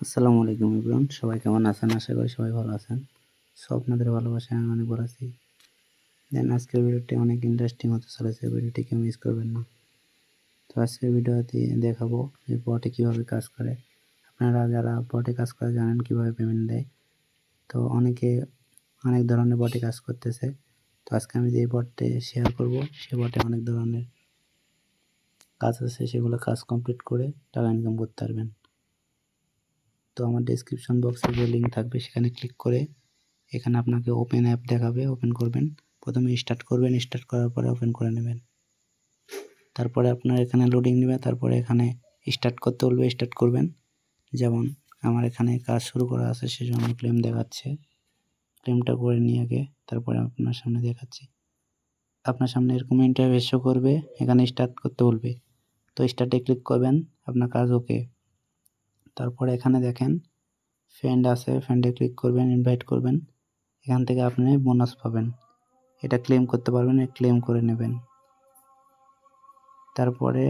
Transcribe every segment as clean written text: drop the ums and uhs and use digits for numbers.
আসসালামু আলাইকুম এভরিওয়ান, সবাই কেমন আছেন? আশা করি সবাই ভালো আছেন। আপনাদের ভালোবাসায় আমি অনেক ভালো আছি। আজকের ভিডিওটি অনেক ইন্টারেস্টিং হতে চলেছে, ভিডিওটি কেউ মিস করবেন না। তো আজকের ভিডিওতে দেখাবো যে বটে কীভাবে কাজ করে। আপনারা যারা বটে কাজ করে জানেন কীভাবে পেমেন্ট দেয়। তো অনেকে অনেক ধরনের বটে কাজ করতেছে। তো আজকে আমি যে বটে শেয়ার করব, সে বটে অনেক ধরনের কাজ আছে, সেগুলো কাজ কমপ্লিট করে টাকা ইনকাম করতে পারবেন। তো আমার ডেসক্রিপশন বক্সে যে লিঙ্ক থাকবে সেখানে ক্লিক করে এখানে আপনাকে ওপেন অ্যাপ দেখাবে, ওপেন করবেন। প্রথমে স্টার্ট করবেন, স্টার্ট করার পরে ওপেন করে নেবেন। তারপরে আপনার এখানে লোডিং নেবে, তারপরে এখানে স্টার্ট করতে বলবে, স্টার্ট করবেন। যেমন আমার এখানে কাজ শুরু করা আছে, সেজন্য ক্লেম দেখাচ্ছে। ক্লেমটা করে নিয়ে আগে তারপরে আপনার সামনে দেখাচ্ছি। আপনার সামনে এরকম ইন্টারফেস শো করবে, এখানে স্টার্ট করতে বলবে। তো স্টার্টে ক্লিক করবেন, আপনার কাজ ওকে। তারপরে এখানে দেখেন ফ্রেন্ড আছে, ফ্রেন্ডে ক্লিক করবেন, ইনভাইট করবেন। এখান থেকে আপনি বোনাস পাবেন, এটা ক্লেম করতে পারবেন, ক্লেম করে নেবেন। তারপরে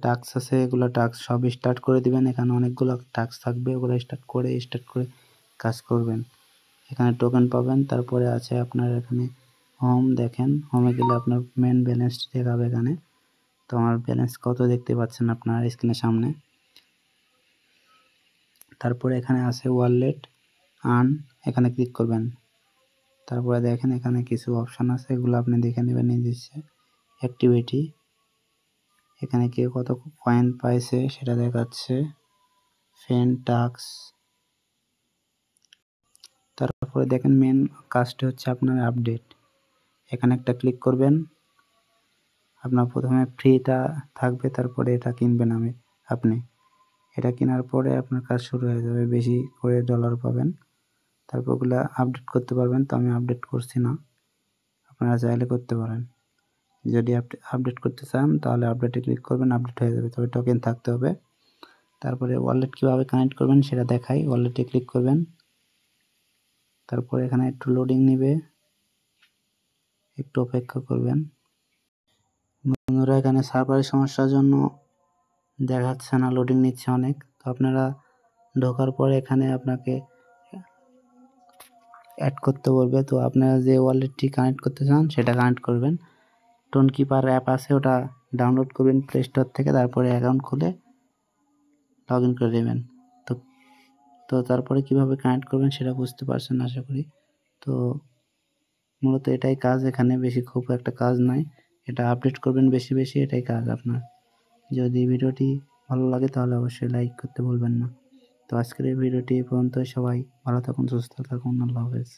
টাস্ক আছে, এগুলো টাস্ক সব স্টার্ট করে দিবেন। এখানে অনেকগুলো টাস্ক থাকবে, ওগুলো স্টার্ট করে কাজ করবেন। এখানে টোকেন পাবেন। তারপরে আছে আপনার এখানে হোম, দেখেন হোমে গেলে আপনার মেন ব্যালেন্স দেখাবে এখানে। তো আমার ব্যালেন্স কত দেখতে পাচ্ছেন আপনার স্ক্রিনের সামনে। তারপরে এখানে আছে ওয়ালেট আর্ন, এখানে ক্লিক করবেন। তারপরে দেখেন এখানে কিছু অপশান আছে, এগুলো আপনি দেখে নেবেন নিজস্ব। অ্যাক্টিভিটি, এখানে কে কত কয়েন পাইছে সেটা দেখাচ্ছে। ফ্রেন্ড টাস্ক, তারপরে দেখেন মেন কাজটি হচ্ছে আপনার আপডেট। এখানে একটা ক্লিক করবেন। আপনার প্রথমে ফ্রিটা থাকবে, তারপরে এটা কিনবেন আপনি। এটা কেনার পরে আপনার কাজ শুরু হয়ে যাবে, বেশি করে ডলার পাবেন। তারপর ওগুলো আপডেট করতে পারবেন। তো আমি আপডেট করছি না, আপনারা চাইলে করতে পারেন। যদি আপডেট করতে চান তাহলে আপডেটে ক্লিক করবেন, আপডেট হয়ে যাবে, তবে টোকেন থাকতে হবে। তারপরে ওয়ালেট কীভাবে কানেক্ট করবেন সেটা দেখাই। ওয়ালেটে ক্লিক করবেন, তারপরে এখানে একটু লোডিং নেবে, একটু অপেক্ষা করবেন। বন্ধুরা এখানে সার্ভারের সমস্যার জন্য দেখাচ্ছে না, লোডিং নিচ্ছে অনেক। তো আপনারা ঢোকার পরে এখানে আপনাকে অ্যাড করতে বলবে। তো আপনারা যে ওয়ালেটটি কানেক্ট করতে চান সেটা কানেক্ট করবেন। টোনকিপার অ্যাপ আছে, ওটা ডাউনলোড করবেন প্লে স্টোর থেকে। তারপরে অ্যাকাউন্ট খুলে লগ ইন করে দেবেন। তো তারপরে কিভাবে কানেক্ট করবেন সেটা বুঝতে পারছেন আশা করি। তো মূলত এটাই কাজ, এখানে বেশি খুব একটা কাজ নাই। এটা আপডেট করবেন বেশি বেশি, এটাই কাজ আপনার। যদি ভিডিওটি ভালো লাগে তাহলে অবশ্যই লাইক করতে ভুলবেন না। তো আজকের এই ভিডিওটি এই পর্যন্ত। সবাই ভালো থাকুন, সুস্থ থাকুন, আল্লাহ হাফেজ।